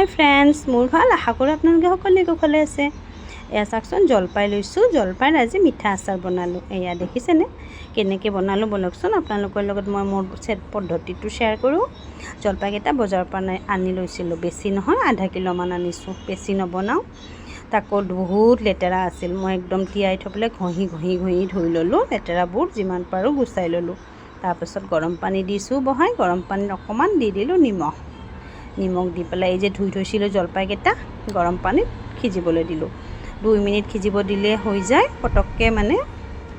হাই friends, মোৰ ভাল। আশা কৰোঁ আপোনালোকে সকলোৱে কুশলে আছে। এয়া চাওকচোন, জলপাই লৈছোঁ। জলপাইৰ আজি মিঠা আচাৰ বনালোঁ। এয়া দেখিছেনে কেনেকৈ বনালোঁ? বলকচোন আপোনালোকৰ লগত মই মোৰ পদ্ধতিটো শ্বেয়াৰ কৰোঁ। জলপাইকেইটা বজাৰৰ পৰা আনি লৈছিলোঁ। বেছি নহয়, আধা কিলোমান আনিছোঁ। বেছি নবনাওঁ। তাকো বহুত লেতেৰা আছিল। মই একদম তিয়াই থৈ পেলাই ঘঁহি ধুই ল'লোঁ। লেতেৰাবোৰ যিমান পাৰোঁ গুচাই ল'লোঁ। তাৰপাছত গৰম পানী দিছোঁ বহাই। গৰম পানীত অকণমান দি দিলোঁ নিমখ দি পেলাই এই যে ধুই থৈছিলোঁ জলপাইকেইটা গৰম পানীত সিজিবলৈ দিলোঁ। 2 মিনিট সিজিব দিলে হৈ যায়, পটককৈ মানে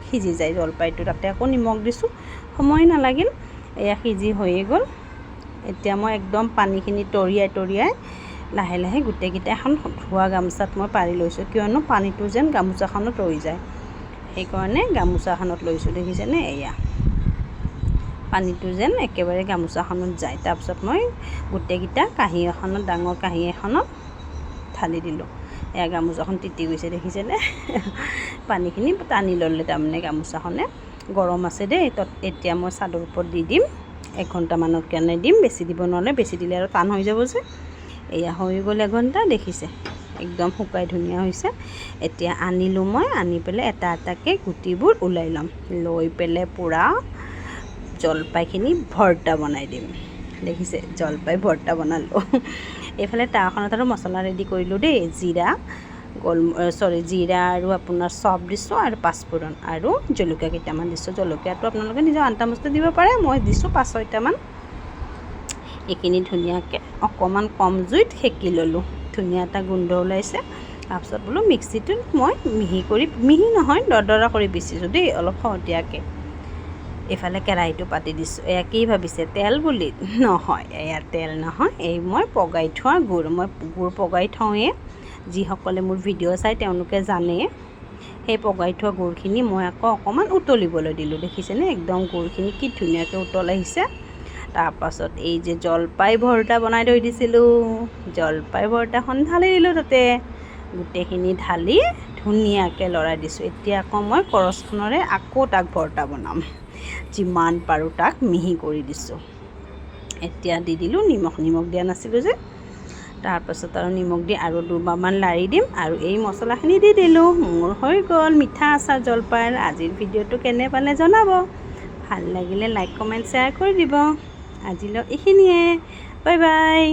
সিজি যায় জলপাইটো। তাতে আকৌ নিমখ দিছোঁ, সময় নালাগিল। এয়া সিজি হৈয়ে গ'ল। এতিয়া মই একদম পানীখিনি তৰিয়াই লাহে লাহে গোটেইকেইটা এখন ধোৱা গামোচাত মই পাৰি লৈছোঁ, কিয়নো পানীটো যেন গামোচাখনত ৰৈ যায়। সেইকাৰণে গামোচাখনত লৈছোঁ। দেখিছেনে? এয়া পানীটো যেন একেবাৰে গামোচাখনত যায়। তাৰপিছত মই গোটেইকেইটা কাঁহী এখনত, ডাঙৰ কাঁহী এখনত ঢালি দিলোঁ। এয়া গামোচাখন তিতি গৈছে, দেখিছেনে? পানীখিনি টানি ল'লে তাৰমানে গামোচাখনে। গৰম আছে দেই। এতিয়া মই চাদৰ ওপৰত দি দিম। 1 ঘণ্টামানৰ কাৰণে দিম, বেছি দিব নোৱাৰে। বেছি দিলে আৰু টান হৈ যাব যে। এয়া হৈ গ'ল 1 ঘণ্টা। দেখিছে একদম শুকাই ধুনীয়া হৈছে। এতিয়া আনিলোঁ মই, আনি পেলাই এটা এটাকৈ গুটিবোৰ ওলাই ল'ম। লৈ পেলাই পূৰা জলপাইখিনি ভৰ্তা বনাই দিম। দেখিছে, জলপাই ভৰ্তা বনালোঁ। এইফালে টাৱাখনত আৰু মছলা ৰেডি কৰিলোঁ দেই। জিৰা আৰু আপোনাৰ চপ দিছোঁ, আৰু পাঁচফোৰণ আৰু জলকীয়া কেইটামান দিছোঁ। জলকীয়াটো আপোনালোকে নিজৰ আন্দাজমতে দিব পাৰে। মই দিছোঁ 5-6টামান। এইখিনি ধুনীয়াকৈ অকণমান কম জুইত সেকি ল'লোঁ। ধুনীয়া এটা গোন্ধ ওলাইছে। তাৰপিছত বোলো মিক্সিটোত মই মিহি নহয়, দৰদৰা কৰি পিচিছোঁ দেই, অলপ সহতীয়াকৈ। এইফালে কেৰাহীটো পাতি দিছোঁ। এয়া কি ভাবিছে তেল বুলি? নহয়, এয়া তেল নহয়। এই মই পগাই থোৱা গুড়। মই গুড় পগাই থওঁৱে। যিসকলে মোৰ ভিডিঅ' চাই তেওঁলোকে জানে। সেই পগাই থোৱা গুড়খিনি মই আকৌ অকণমান উতলিবলৈ দিলোঁ। দেখিছেনে? একদম গুড়খিনি কি ধুনীয়াকৈ উতল আহিছে। তাৰপাছত এই যে জলপাই ভৰ্তা বনাই থৈ দিছিলোঁ, জলপাই ভৰ্তাখন ঢালি দিলোঁ তাতে। গোটেইখিনি ঢালি ধুনীয়াকৈ লৰাই দিছোঁ। এতিয়া আকৌ মই কৰচখনেৰে আকৌ তাক ভৰ্তা বনাম। যিমান পাৰোঁ তাক মিহি কৰি দিছোঁ। এতিয়া দি দিলোঁ নিমখ দিয়া নাছিলোঁ যে। তাৰপাছত আৰু নিমখ দি আৰু 2বাৰমান লাৰি দিম, আৰু এই মছলাখিনি দি দিলোঁ। মোৰ হৈ গ'ল মিঠা আচাৰ জলপাইৰ। আজিৰ ভিডিঅ'টো কেনে পালে জনাব। ভাল লাগিলে লাইক, কমেণ্ট, শ্বেয়াৰ কৰি দিব। আজিলৈ এইখিনিয়ে। Bye bye.